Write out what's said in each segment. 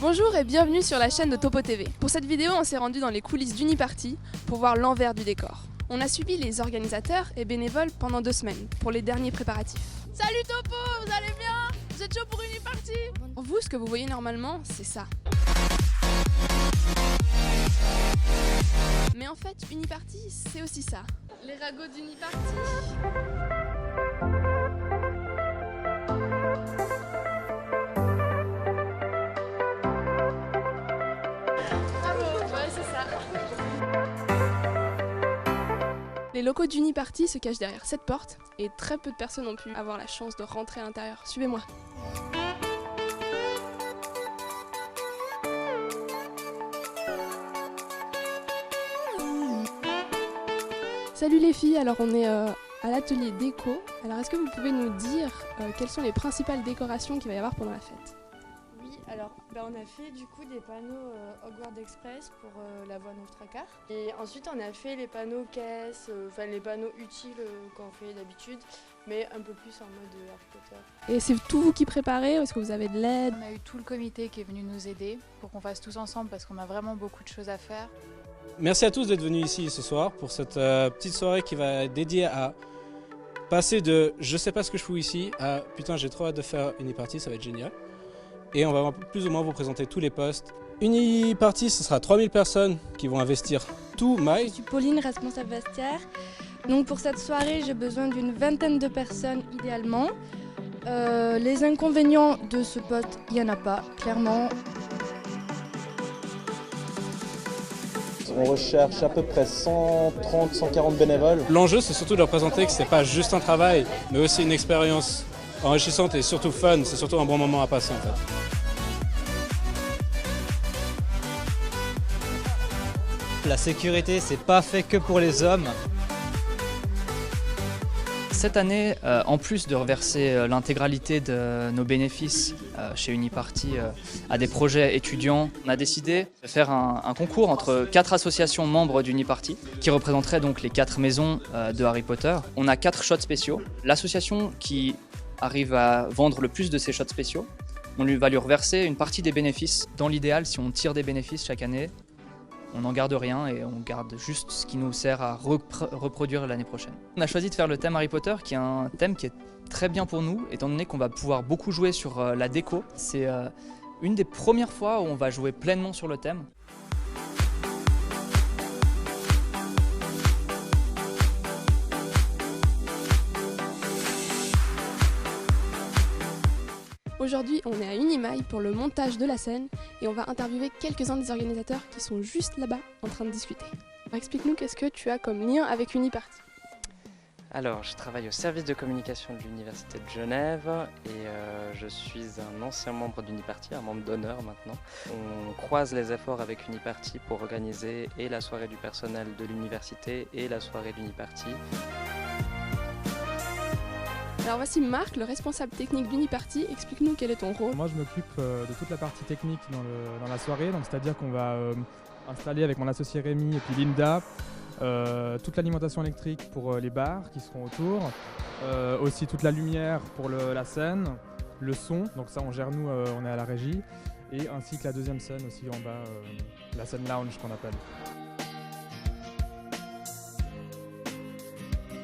Bonjour et bienvenue sur la chaîne de Topo TV. Pour cette vidéo, on s'est rendu dans les coulisses d'Uniparty pour voir l'envers du décor. On a suivi les organisateurs et bénévoles pendant 2 semaines pour les derniers préparatifs. Salut Topo, vous allez bien? Vous êtes chaud pour Uniparty? Pour vous, ce que vous voyez normalement, c'est ça. Mais en fait, Uniparty, c'est aussi ça. Les ragots d'Uniparty. Les locaux d'Uniparty se cachent derrière cette porte et très peu de personnes ont pu avoir la chance de rentrer à l'intérieur. Suivez-moi. Salut les filles, alors on est à l'atelier déco. Alors est-ce que vous pouvez nous dire quelles sont les principales décorations qu'il va y avoir pendant la fête? Alors, on a fait du coup des panneaux Hogwarts Express pour la voie Nostracar. Et ensuite, on a fait les panneaux caisses, les panneaux utiles qu'on fait d'habitude, mais un peu plus en mode Harry Potter. Et c'est tout vous qui préparez ou est-ce que vous avez de l'aide? On a eu tout le comité qui est venu nous aider pour qu'on fasse tous ensemble parce qu'on a vraiment beaucoup de choses à faire. Merci à tous d'être venus ici ce soir pour cette petite soirée qui va être dédiée à passer de je sais pas ce que je fous ici à putain j'ai trop hâte de faire Uniparty, ça va être génial. Et on va plus ou moins vous présenter tous les postes. Uniparty, ce sera 3000 personnes qui vont investir tout maille. Je suis Pauline, responsable vestiaire. Donc pour cette soirée, j'ai besoin d'une vingtaine de personnes idéalement. Les inconvénients de ce poste, il n'y en a pas, clairement. On recherche à peu près 130-140 bénévoles. L'enjeu, c'est surtout de leur présenter que c'est pas juste un travail, mais aussi une expérience enrichissante et surtout fun. C'est surtout un bon moment à passer en fait. La sécurité, c'est pas fait que pour les hommes. Cette année, en plus de reverser l'intégralité de nos bénéfices chez Uniparty à des projets étudiants, on a décidé de faire un concours entre 4 associations membres d'Uniparty qui représenteraient donc les 4 maisons de Harry Potter. On a 4 shots spéciaux. L'association qui arrive à vendre le plus de ces shots spéciaux, on va lui reverser une partie des bénéfices. Dans l'idéal, si on tire des bénéfices chaque année, on n'en garde rien et on garde juste ce qui nous sert à reproduire l'année prochaine. On a choisi de faire le thème Harry Potter, qui est un thème qui est très bien pour nous, étant donné qu'on va pouvoir beaucoup jouer sur la déco. C'est une des premières fois où on va jouer pleinement sur le thème. Aujourd'hui, on est à Unimail pour le montage de la scène et on va interviewer quelques-uns des organisateurs qui sont juste là-bas en train de discuter. Alors, explique-nous qu'est-ce que tu as comme lien avec Uniparty. Alors, je travaille au service de communication de l'Université de Genève et je suis un ancien membre d'Uniparty, un membre d'honneur maintenant. On croise les efforts avec Uniparty pour organiser et la soirée du personnel de l'université et la soirée d'Uniparty. Alors voici Marc, le responsable technique d'Uniparty. Explique-nous quel est ton rôle. Moi je m'occupe de toute la partie technique dans la soirée, donc c'est-à-dire qu'on va installer avec mon associé Rémi et puis Linda toute l'alimentation électrique pour les bars qui seront autour, aussi toute la lumière pour la scène, le son, donc ça on gère nous, on est à la régie, et ainsi que la deuxième scène aussi en bas, la scène lounge qu'on appelle.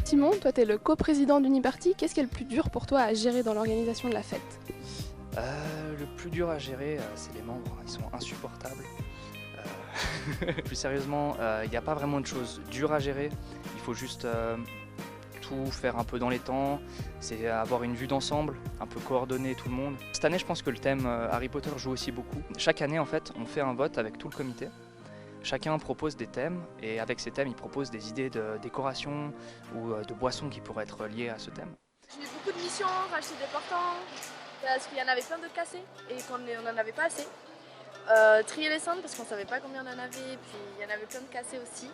Simon, toi tu es le coprésident d'Uniparty. Qu'est-ce qui est le plus dur pour toi à gérer dans l'organisation de la fête? Le plus dur à gérer, c'est les membres, ils sont insupportables. Plus sérieusement, il n'y a pas vraiment de choses dures à gérer, il faut juste tout faire un peu dans les temps, c'est avoir une vue d'ensemble, un peu coordonner tout le monde. Cette année, je pense que le thème Harry Potter joue aussi beaucoup. Chaque année, en fait, on fait un vote avec tout le comité. Chacun propose des thèmes et avec ces thèmes, il propose des idées de décoration ou de boissons qui pourraient être liées à ce thème. J'ai eu beaucoup de missions, racheter des portants, parce qu'il y en avait plein de cassés et qu'on n'en avait pas assez. Trier les cendres parce qu'on savait pas combien on en avait, et puis il y en avait plein de cassés aussi.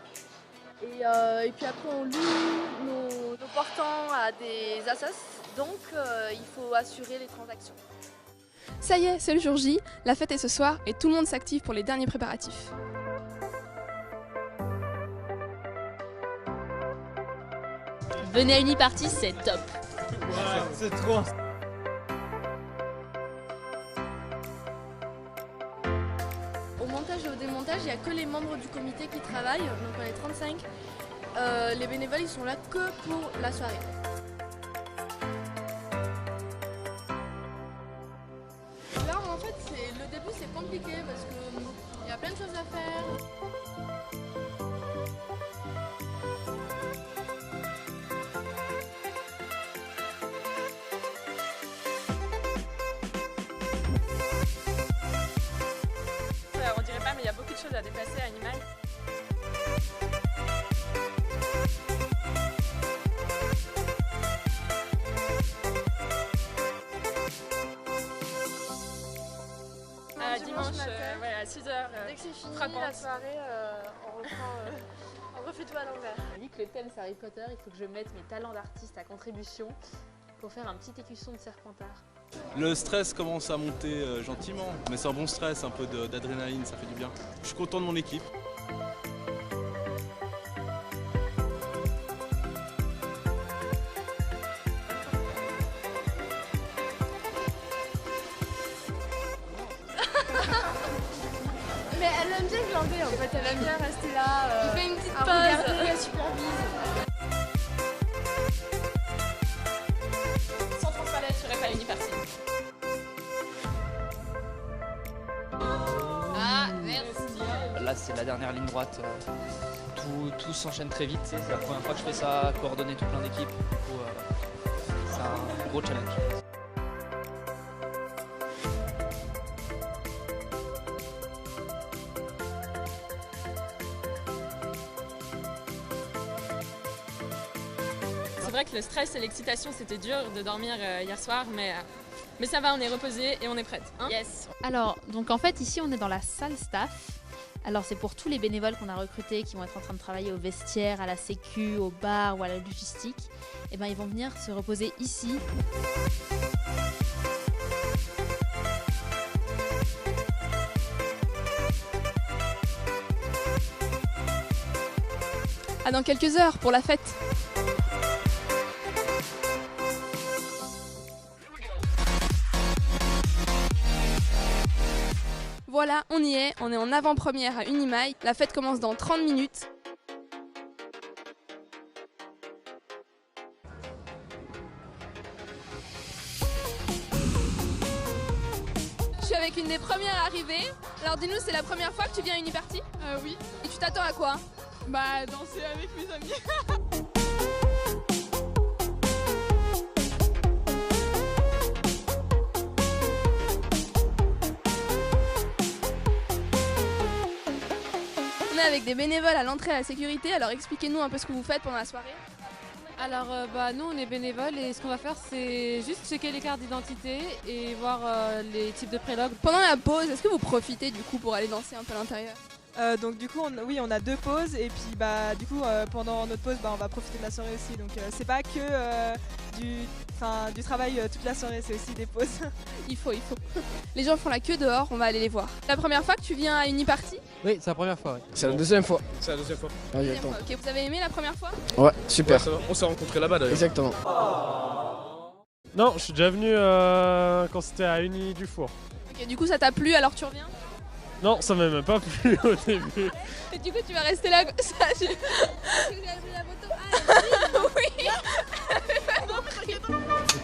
Et puis après on loue nos portants à des assos, donc il faut assurer les transactions. Ça y est, c'est le jour J, la fête est ce soir et tout le monde s'active pour les derniers préparatifs. Venez à Uniparty, c'est top. C'est trop. il n'y a que les membres du comité qui travaillent, donc on est 35. Les bénévoles, ils sont là que pour la soirée. Là, en fait, le début, c'est compliqué parce qu'il y a plein de choses à faire. On dirait pas, mais il y a beaucoup de choses à déplacer à Animal. Dimanche ouais, à 6h. Dès que c'est fini frappante. la soirée, on refait tout à l'envers. Vu que le thème c'est Harry Potter, il faut que je mette mes talents d'artiste à contribution pour faire un petit écusson de Serpentard. Le stress commence à monter gentiment, mais c'est un bon stress, un peu d'adrénaline, ça fait du bien. Je suis content de mon équipe. Mais elle aime bien glander en fait, elle aime bien rester là. On fait une petite à pause. regarder, elle supervise. Sans transpalette, je serais pas Uniparty. Ah, merci. Là, c'est la dernière ligne droite. Tout s'enchaîne très vite. C'est la première fois que je fais ça, coordonner tout plein d'équipes. Du coup, c'est un gros challenge. C'est vrai que le stress et l'excitation, c'était dur de dormir hier soir, mais ça va, on est reposé et on est prête. Hein Yes. Alors, donc en fait, ici, on est dans la salle staff. Alors, c'est pour tous les bénévoles qu'on a recrutés qui vont être en train de travailler au vestiaire, à la sécu, au bar ou à la logistique. Et ben, ils vont venir se reposer ici. À dans quelques heures pour la fête. Voilà, on y est, on est en avant-première à Unimail. La fête commence dans 30 minutes. Je suis avec une des premières arrivées. Alors dis-nous, c'est la première fois que tu viens à Uniparty ? Oui. Et tu t'attends à quoi ? Bah, danser avec mes amis. On est avec des bénévoles à l'entrée à la sécurité, alors expliquez-nous un peu ce que vous faites pendant la soirée. Alors nous on est bénévoles et ce qu'on va faire c'est juste checker les cartes d'identité et voir les types de prélogs. Pendant la pause, est-ce que vous profitez du coup pour aller danser un peu à l'intérieur ? Donc du coup on a 2 pauses et puis du coup pendant notre pause on va profiter de la soirée aussi, donc c'est pas que du travail toute la soirée, c'est aussi des pauses. Il faut. Les gens font la queue dehors, on va aller les voir. La première fois que tu viens à Uniparty ? Oui, c'est la première fois. Ouais. C'est la deuxième fois. C'est la deuxième fois. Ok, vous avez aimé la première fois ? Ouais, super. Ouais, on s'est rencontrés là-bas d'ailleurs. Exactement. Non, je suis déjà venu quand c'était à Uni du Four. Ok, du coup ça t'a plu alors tu reviens ? Non, ça m'a même pas plu au début. Et du coup tu vas rester là ça, Vous avez pris la photo ? Oui.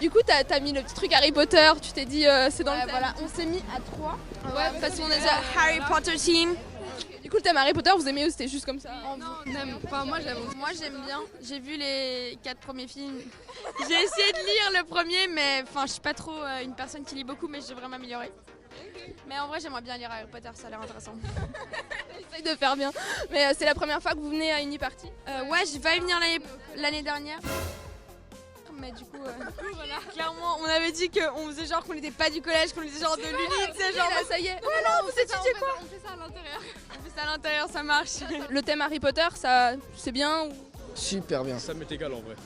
Du coup t'as mis le petit truc Harry Potter, tu t'es dit c'est dans le thème. Voilà, on s'est mis à 3. Ouais, parce qu'on est déjà Harry Potter team. Du coup le thème Harry Potter vous aimez ou c'était juste comme ça ? Moi j'aime bien. J'ai vu les 4 premiers films. J'ai essayé de lire le premier, mais je suis pas trop une personne qui lit beaucoup, mais je devrais m'améliorer. Mais en vrai j'aimerais bien lire Harry Potter, ça a l'air intéressant. J'essaye de faire bien. Mais c'est la première fois que vous venez à Uniparty ? Ouais, j'ai failli venir l'année dernière. Mais du coup, voilà. Clairement, on avait dit qu'on faisait genre qu'on n'était pas du collège, qu'on était genre de l'uni, tu sais, genre. Ça y est. Non, vous étudiez quoi ? On fait ça à l'intérieur. On fait ça à l'intérieur, ça marche. Le thème Harry Potter, ça c'est bien ou... Super bien. Ça m'est égal en vrai.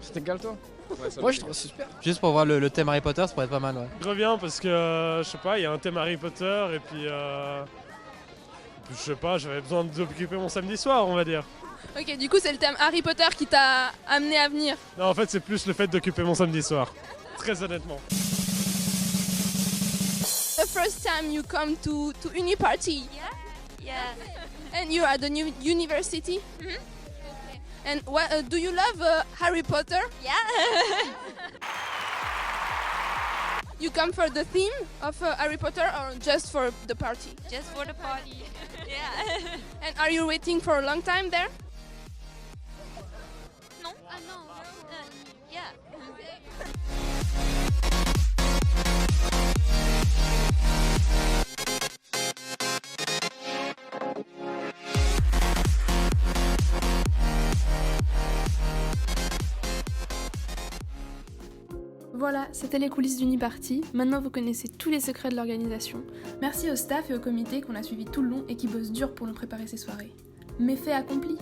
C'est égal toi ? Ouais, moi je trouve ça super. Juste pour voir le thème Harry Potter, ça pourrait être pas mal. Ouais. Je reviens parce que, je sais pas, il y a un thème Harry Potter et puis, je sais pas, j'avais besoin d'occuper mon samedi soir, on va dire. Ok, du coup c'est le thème Harry Potter qui t'a amené à venir. Non, en fait c'est plus le fait d'occuper mon samedi soir, très honnêtement. The first time you come to Uniparty. Yeah. And you're at the new university? Mhm. And what, do you love Harry Potter? Yeah. You come for the theme of Harry Potter or just for the party? Just for the party. Yeah. And are you waiting for a long time there? Non. Ah non. Yeah. Voilà, c'était les coulisses d'Uniparty. Maintenant vous connaissez tous les secrets de l'organisation. Merci au staff et au comité qu'on a suivi tout le long et qui bossent dur pour nous préparer ces soirées. Méfait accompli!